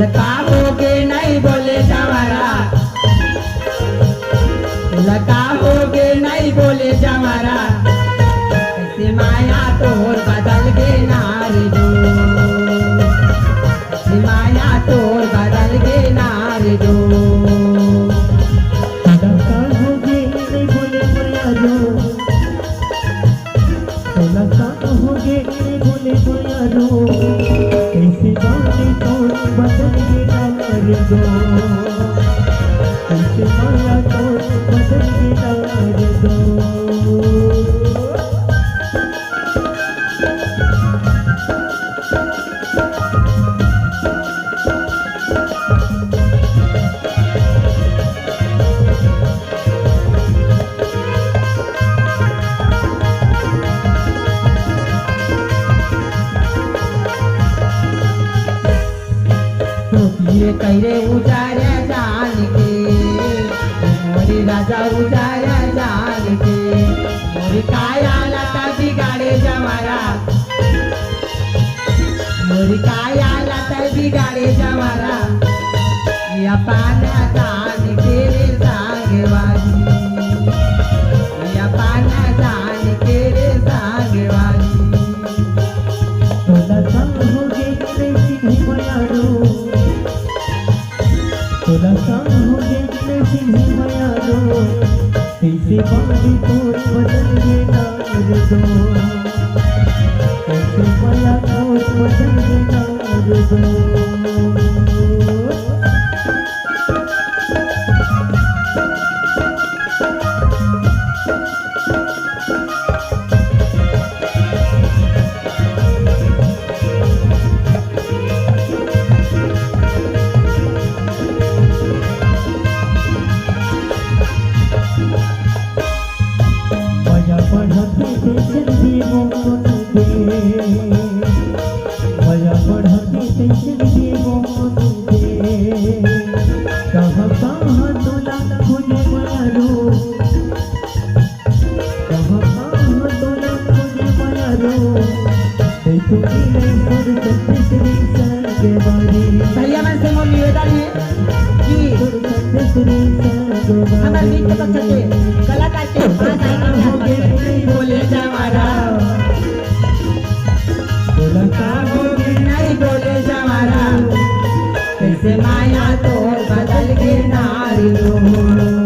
लगाओगे नहीं बोले जवारा, लगाओगे नहीं बोले जवारा, कैसे माया तोर बदल गे नारी जो, कैसे माया तोर बदल गे नारी जो। लगाओगे नहीं बोले माया जो, लगाओगे नहीं बोले माया जो, कैसे बानी तोर बदल गे नारी जो, कैसे माया तोर बदल गे नारी जो। ये कैरे उजारे जान के, मोरी राजा उजारे जान के, मोरी काया लता बिगाड़े जमारा, मोरी काया लता बिगाड़े जमारा, या पाना जान के रे सांगवाली, या पाना जान के रे सांगवाली। तोला सांगोगे नहीं सिंही मायारो, तोला सांगोगे नहीं सिंही मायारो, कैसे बानी तोर बदल गे नारी जो, कैसे माया तोर बदल गे नारी जो। मजा बढ़ती टेंशन भी मोहन दे, कहाँ कहाँ तोला खोजे मायारो, कहाँ कहाँ तोला खोजे मायारो, तू मिले सुर सत्य श्री संगवारी। भैया मैं से मोल निवेदन है कि सुर सत्य श्री संगवारी, हमारे नृत्य पक्ष के कलाकार के पास आएंगे बोले जवारा, लगाओगे नहीं बोले जवारा, कैसे माया तोर बदल गे नारी जो।